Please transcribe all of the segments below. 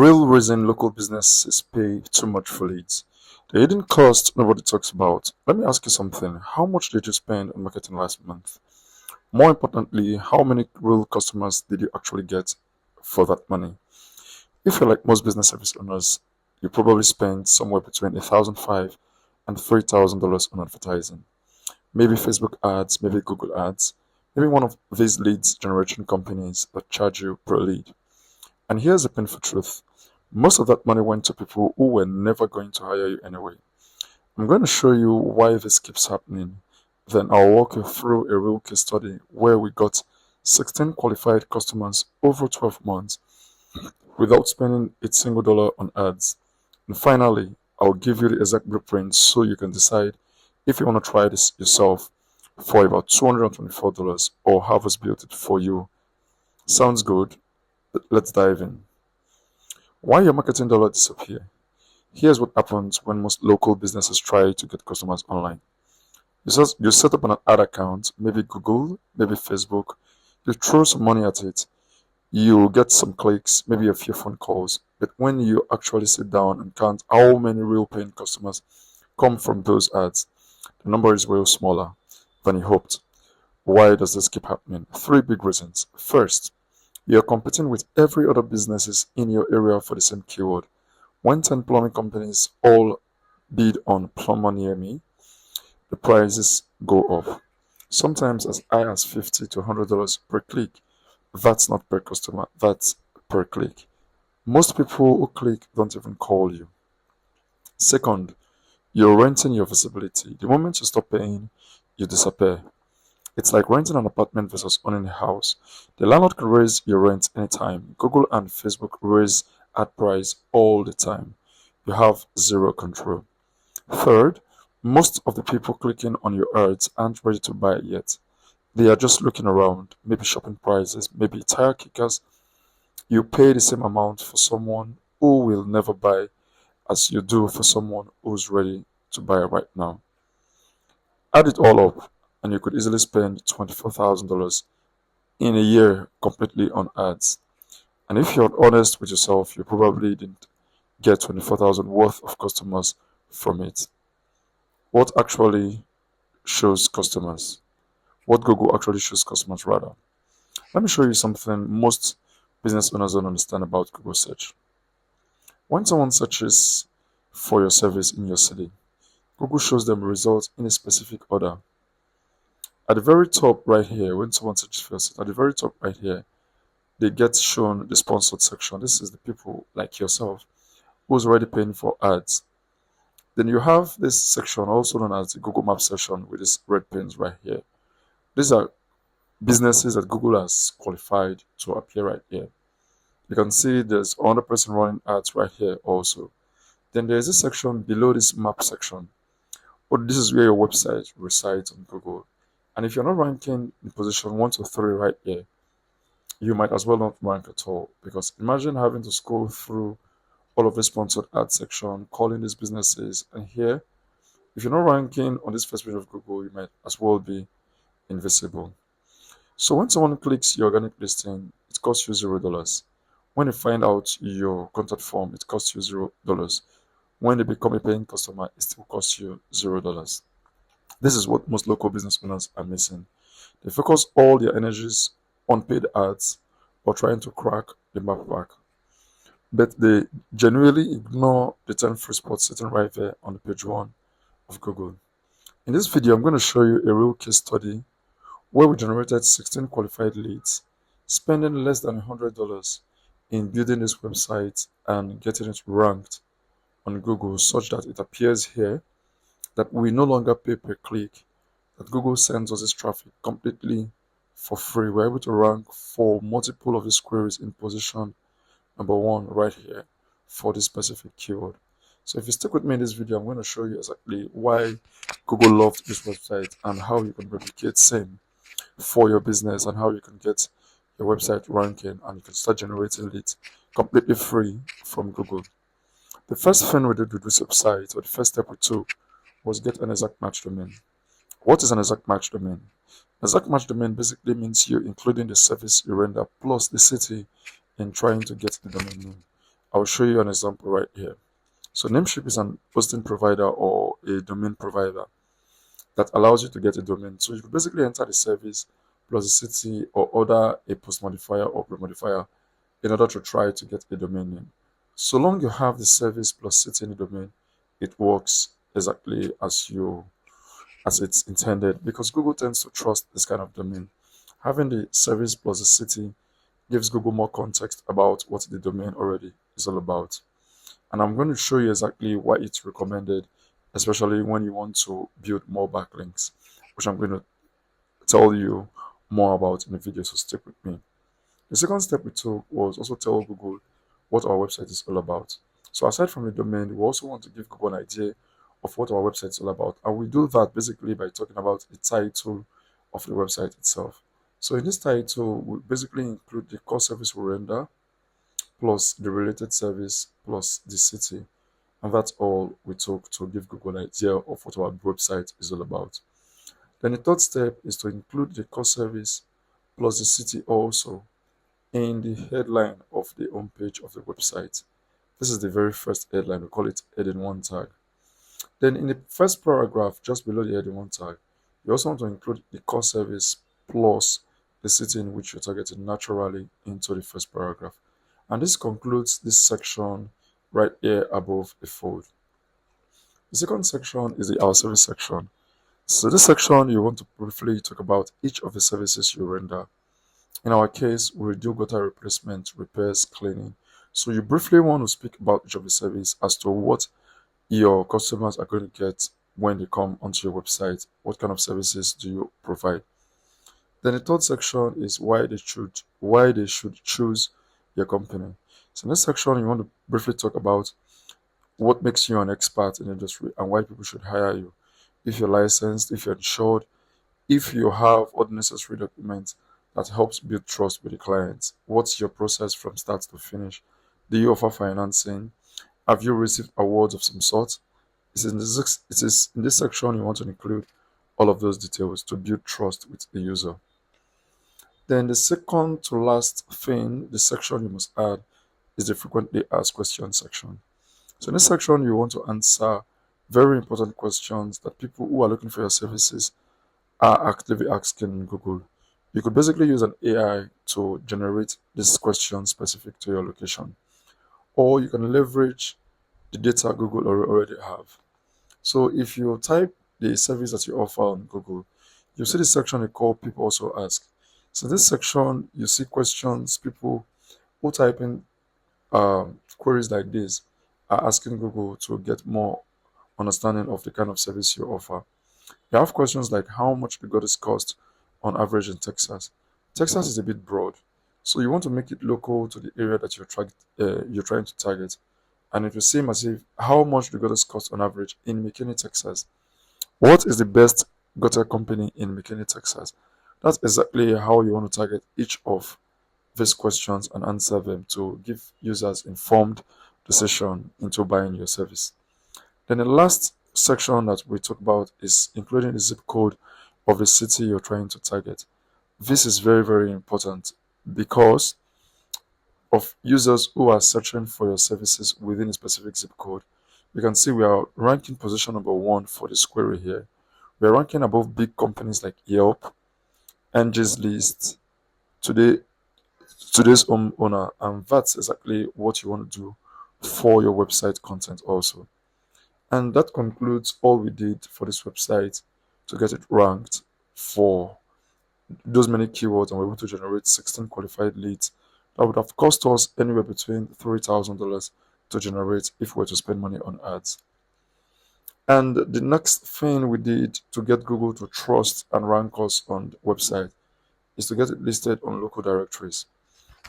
Real reason local businesses pay too much for leads. The hidden cost nobody talks about. Let me ask you something. How much did you spend on marketing last month? More importantly, how many real customers did you actually get for that money? If you're like most business service owners, you probably spend somewhere between $1,500 and $3,000 on advertising. Maybe Facebook ads, maybe Google ads, maybe one of these leads generation companies that charge you per lead. And here's the painful truth. Most of that money went to people who were never going to hire you anyway. I'm going to show you why this keeps happening. Then I'll walk you through a real case study where we got 16 qualified customers over 12 months without spending a single dollar on ads. And finally, I'll give you the exact blueprint so you can decide if you want to try this yourself for about $224 or have us build it for you. Sounds good? Let's dive in. Why your marketing dollar disappear? Here's what happens when most local businesses try to get customers online. You set up an ad account, maybe Google, maybe Facebook. You throw some money at it. You get some clicks, maybe a few phone calls. But when you actually sit down and count how many real paying customers come from those ads, the number is way smaller than you hoped. Why does this keep happening? Three big reasons. First, you're competing with every other businesses in your area for the same keyword. When 10 plumbing companies all bid on plumber near me, the prices go up. Sometimes as high as $50 to $100 per click. That's not per customer, that's per click. Most people who click don't even call you. Second, you're renting your visibility. The moment you stop paying, you disappear. It's like renting an apartment versus owning a house. The landlord can raise your rent anytime. Google and Facebook raise ad price all the time. You have zero control. Third, most of the people clicking on your ads aren't ready to buy yet. They are just looking around, maybe shopping prices, maybe tire kickers. You pay the same amount for someone who will never buy as you do for someone who's ready to buy right now. Add it all up, and you could easily spend $24,000 in a year completely on ads. And if you're honest with yourself, you probably didn't get 24,000 worth of customers from it. What actually shows customers? What Google actually shows customers rather. Let me show you something most business owners don't understand about Google search. When someone searches for your service in your city, Google shows them results in a specific order. At the very top right here, when someone searches for your site, at the very top right here, they get shown the sponsored section. This is the people like yourself who's already paying for ads. Then you have this section also known as the Google Maps section with these red pins right here. These are businesses that Google has qualified to appear right here. You can see there's another person running ads right here also. Then there's a section below this map section. But this is where your website resides on Google. And if you're not ranking in position 1 to 3 right here, you might as well not rank at all. Because imagine having to scroll through all of the sponsored ad section, calling these businesses, and here, if you're not ranking on this first page of Google, you might as well be invisible. So when someone clicks your organic listing, it costs you $0. When they find out your contact form, it costs you $0. When they become a paying customer, it still costs you $0. This is what most local business owners are missing. They focus all their energies on paid ads or trying to crack the map back. But they genuinely ignore the 10 free spots sitting right there on the page 1 of Google. In this video, I'm going to show you a real case study where we generated 16 qualified leads, spending less than $100 in building this website and getting it ranked on Google such that it appears here that we no longer pay per click, that Google sends us this traffic completely for free. We're able to rank for multiple of these queries in position number 1 right here for this specific keyword. So if you stick with me in this video, I'm going to show you exactly why Google loved this website and how you can replicate same for your business and how you can get your website ranking and you can start generating leads completely free from Google. The first thing we did with this website, or the first step we took, was get an exact match domain. What is an exact match domain? Exact match domain basically means you including the service you render plus the city in trying to get the domain name. I'll show you an example right here. So Namecheap is an hosting provider or a domain provider that allows you to get a domain. So you can basically enter the service plus the city or order a post modifier or pre modifier in order to try to get a domain name. So long you have the service plus city in the domain, it works exactly as it's intended, because Google tends to trust this kind of domain. Having the service plus the city gives Google more context about what the domain already is all about. And I'm going to show you exactly why it's recommended, especially when you want to build more backlinks, which I'm going to tell you more about in the video, so stick with me. The second step we took was also tell Google what our website is all about. So aside from the domain, we also want to give Google an idea of what our website is all about. And we do that basically by talking about the title of the website itself. So in this title, we basically include the core service we render, plus the related service, plus the city. And that's all we took to give Google an idea of what our website is all about. Then the third step is to include the core service plus the city also in the headline of the homepage of the website. This is the very first headline. We call it heading 1 tag. Then in the first paragraph, just below the heading 1 tag, you also want to include the core service plus the city in which you're targeting naturally into the first paragraph. And this concludes this section right here above the fold. The second section is the Our Service section. So this section, you want to briefly talk about each of the services you render. In our case, we do gutter replacement, repairs, cleaning. So you briefly want to speak about each of the service as to what your customers are going to get when they come onto your website. What kind of services do you provide? Then the third section is why they should choose your company. So in this section, you want to briefly talk about what makes you an expert in the industry and why people should hire you. If you're licensed, if you're insured, if you have all the necessary documents that helps build trust with the clients. What's your process from start to finish? Do you offer financing? Have you received awards of some sort? It is in this section you want to include all of those details to build trust with the user. Then the second to last thing, the section you must add, is the frequently asked questions section. So in this section, you want to answer very important questions that people who are looking for your services are actively asking Google. You could basically use an AI to generate these questions specific to your location, or you can leverage the data Google already have. So if you type the service that you offer on Google, you see the section they call People Also Ask. So this section, you see questions people who type in queries like this are asking Google to get more understanding of the kind of service you offer. You have questions like how much the gutters cost on average in Texas. Texas is a bit broad, so you want to make it local to the area that you're trying to target. And it will seem as if how much the gutters cost on average in McKinney, Texas. What is the best gutter company in McKinney, Texas? That's exactly how you want to target each of these questions and answer them to give users informed decision into buying your service. Then the last section that we talk about is including the zip code of the city you're trying to target. This is very, very important because of users who are searching for your services within a specific zip code. You can see we are ranking position number 1 for this query here. We are ranking above big companies like Yelp, Angie's List, today's homeowner, and that's exactly what you want to do for your website content also. And that concludes all we did for this website to get it ranked for those many keywords, and we're able to generate 16 qualified leads. That would have cost us anywhere between $3,000 to generate if we were to spend money on ads. And the next thing we did to get Google to trust and rank us on the website is to get it listed on local directories.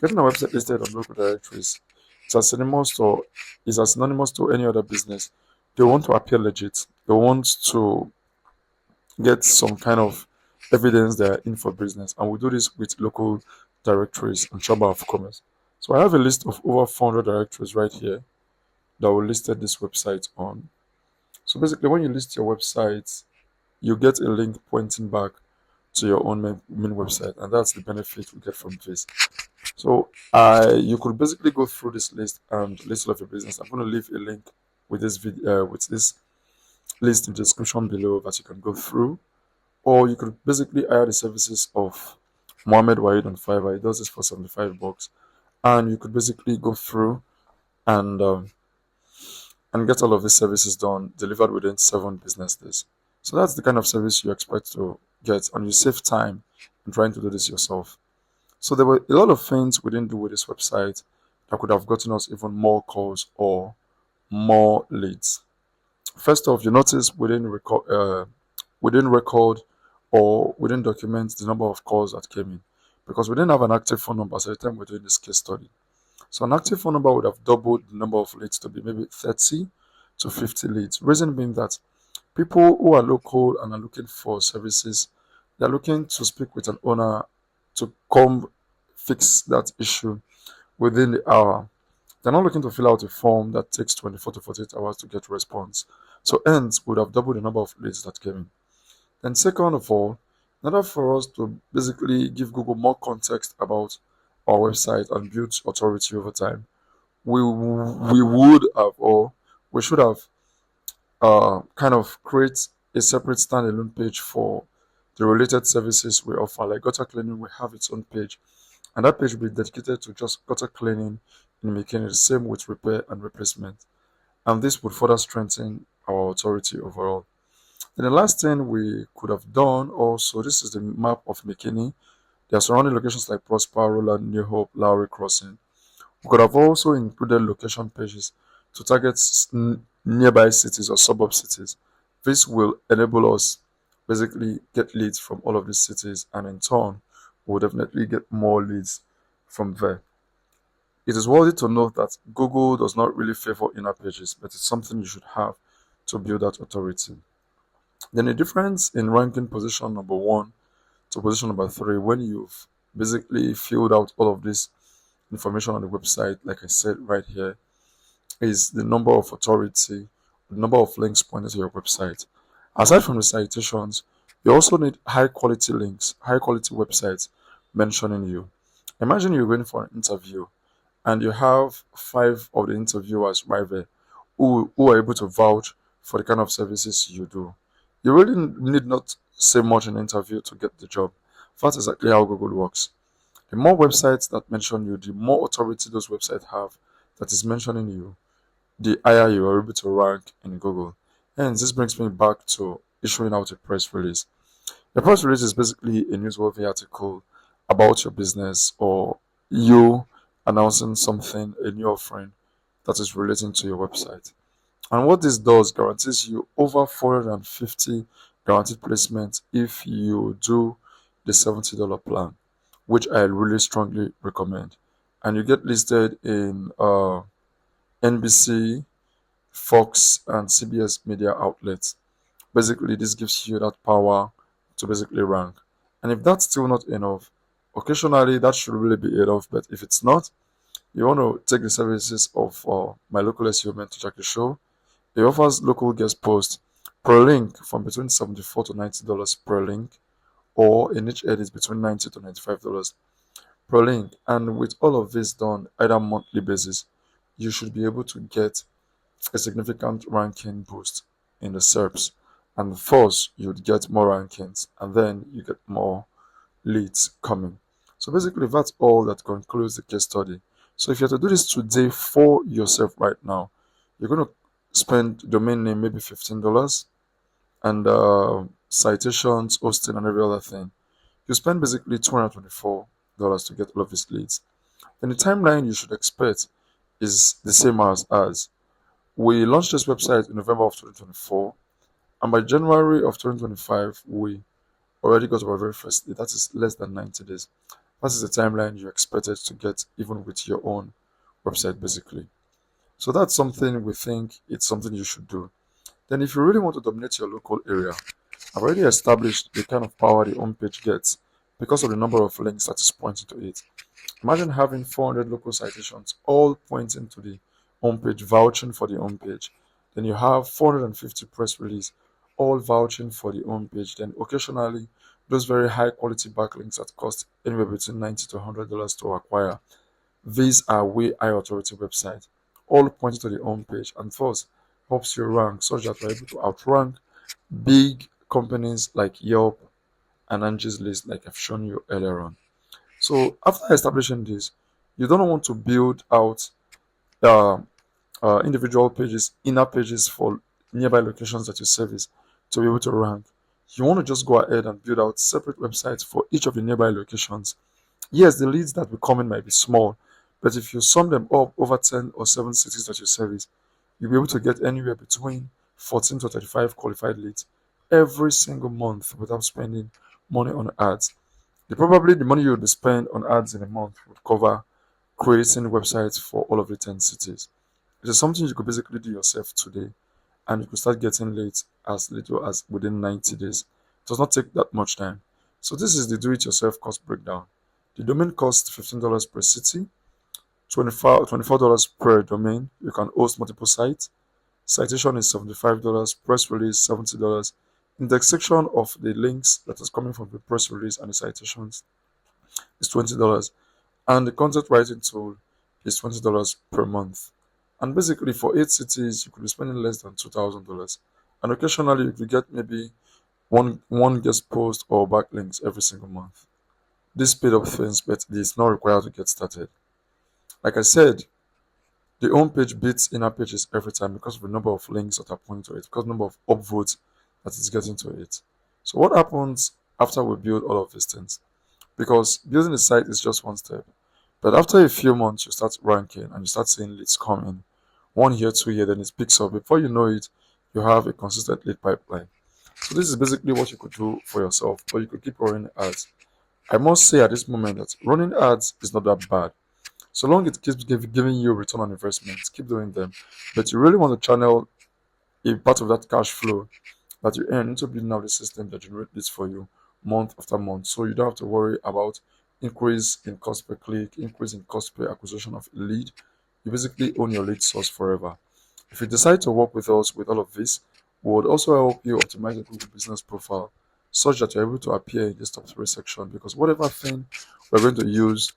Getting a website listed on local directories is as synonymous to any other business. They want to appear legit. They want to get some kind of evidence they're in for business. And we do this with local directories and Chamber of Commerce. So I have a list of over 400 directories right here that will listed this website on. So basically, when you list your website, you get a link pointing back to your own main website, and that's the benefit we get from this. So you could basically go through this list and list all of your business. I'm going to leave a link with this video with this list in the description below that you can go through. Or you could basically hire the services of Mohammed Waid on Fiverr. He does this for 75 bucks, and you could basically go through and get all of these services done delivered within 7 business days. So that's the kind of service you expect to get, and you save time in trying to do this yourself. So there were a lot of things we didn't do with this website that could have gotten us even more calls or more leads. First off, you notice we didn't record or we didn't document the number of calls that came in because we didn't have an active phone number at the time we're doing this case study. So an active phone number would have doubled the number of leads to be maybe 30 to 50 leads. Reason being that people who are local and are looking for services, they're looking to speak with an owner to come fix that issue within the hour. They're not looking to fill out a form that takes 24 to 48 hours to get a response. So hence would have doubled the number of leads that came in. Then second of all, in order for us to basically give Google more context about our website and build authority over time, we would have or we should have kind of create a separate standalone page for the related services we offer. Like gutter cleaning will have its own page, and that page will be dedicated to just gutter cleaning in making it the same with repair and replacement. And this would further strengthen our authority overall. Then the last thing we could have done also, this is the map of McKinney. There are surrounding locations like Prosper, Roland, New Hope, Lowry Crossing. We could have also included location pages to target nearby cities or suburb cities. This will enable us basically get leads from all of these cities, and in turn, we'll definitely get more leads from there. It is worthy to note that Google does not really favor inner pages, but it's something you should have to build that authority. Then the difference in ranking position number 1 to position number 3 when you've basically filled out all of this information on the website, like I said right here, is the number of authority, the number of links pointed to your website. Aside from the citations, you also need high quality links, high quality websites mentioning you. Imagine you're going for an interview and you have 5 of the interviewers right there who are able to vouch for the kind of services you do. You really need not say much in an interview to get the job. That's exactly how Google works. The more websites that mention you, the more authority those websites have that is mentioning you, the higher you are able to rank in Google. And this brings me back to issuing out a press release. The press release is basically a newsworthy article about your business or you announcing something, a new offering that is relating to your website. And what this does guarantees you over 450 guaranteed placements if you do the $70 plan, which I really strongly recommend. And you get listed in NBC, Fox, and CBS media outlets. Basically, this gives you that power to basically rank. And if that's still not enough, occasionally that should really be enough. But if it's not, you want to take the services of my local SEO mentor, Jackie Show. He offers local guest posts per link from between $74 to $90 per link, or in each ad is between $90 to $95 per link. And with all of this done, either monthly basis, you should be able to get a significant ranking boost in the SERPs. And first, you'd get more rankings, and then you get more leads coming. So basically, that's all that concludes the case study. So if you have to do this today for yourself right now, you're going to spend domain name maybe $15 and citations, hosting, and every other thing. You spend basically $224 to get all of these leads. Then the timeline you should expect is the same as us. We launched this website in November of 2024, and by January of 2025, we already got our very first lead. That is less than 90 days. That is the timeline you expected to get even with your own website, basically. So that's something we think it's something you should do. Then if you really want to dominate your local area, I've already established the kind of power the homepage gets because of the number of links that is pointing to it. Imagine having 400 local citations all pointing to the homepage, vouching for the homepage. Then you have 450 press release all vouching for the homepage. Then occasionally those very high quality backlinks that cost anywhere between $90 to $100 to acquire. These are way high authority websites, all pointing to the home page, and thus helps you rank such that you're able to outrank big companies like Yelp and Angie's List, like I've shown you earlier on. So after establishing this, you don't want to build out uh, individual pages, inner pages for nearby locations that you service to be able to rank. You want to just go ahead and build out separate websites for each of the nearby locations. Yes, the leads that will come in might be small, but if you sum them up over 10 or 7 cities that you service, you'll be able to get anywhere between 14 to 35 qualified leads every single month without spending money on ads. Probably the money you would spend on ads in a month would cover creating websites for all of the 10 cities. It is something you could basically do yourself today, and you could start getting leads as little as within 90 days. It does not take that much time. So this is the do-it-yourself cost breakdown. The domain costs $15 per city, $24 per domain. You can host multiple sites. Citation is $75, press release $70. Indexation of the links that is coming from the press release and the citations is $20. And the content writing tool is $20 per month. And basically for 8 cities, you could be spending less than $2,000. And occasionally you could get maybe one guest post or backlinks every single month. This speed up things, but it is not required to get started. Like I said, the home page beats inner pages every time because of the number of links that are pointing to it, because of the number of upvotes that is getting to it. So what happens after we build all of these things? Because building a site is just one step. But after a few months, you start ranking and you start seeing leads come in. 1 year, 2 year, then it picks up. Before you know it, you have a consistent lead pipeline. So this is basically what you could do for yourself, or you could keep running ads. I must say at this moment that running ads is not that bad. So long it keeps giving you return on investment, keep doing them. But you really want to channel a part of that cash flow that you earn into building out the system that generates leads for you month after month. So you don't have to worry about increase in cost per click, increase in cost per acquisition of a lead. You basically own your lead source forever. If you decide to work with us with all of this, we would also help you optimize your Google business profile such that you're able to appear in this top 3 section, because whatever thing we're going to use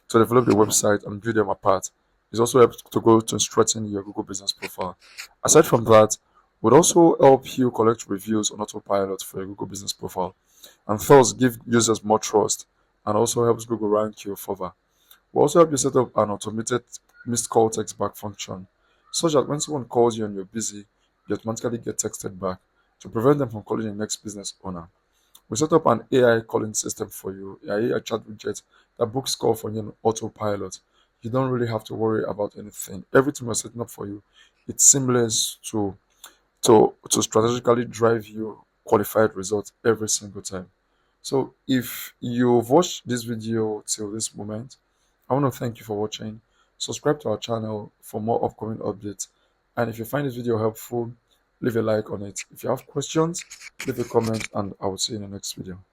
to develop the website and build them apart is also help to go to strengthen your Google business profile. Aside from that, would also help you collect reviews on autopilot for your Google business profile, and thus give users more trust and also helps Google rank you further. We'll also help you set up an automated missed call text back function such that when someone calls you and you're busy, you automatically get texted back to prevent them from calling your next business owner. We set up an AI calling system for you, AI chat widget that books call for you on autopilot. You don't really have to worry about anything. Everything we're setting up for you, it's seamless to strategically drive you qualified results every single time. So if you've watched this video till this moment, I want to thank you for watching. Subscribe to our channel for more upcoming updates. And if you find this video helpful, leave a like on it. If you have questions, leave a comment and I will see you in the next video.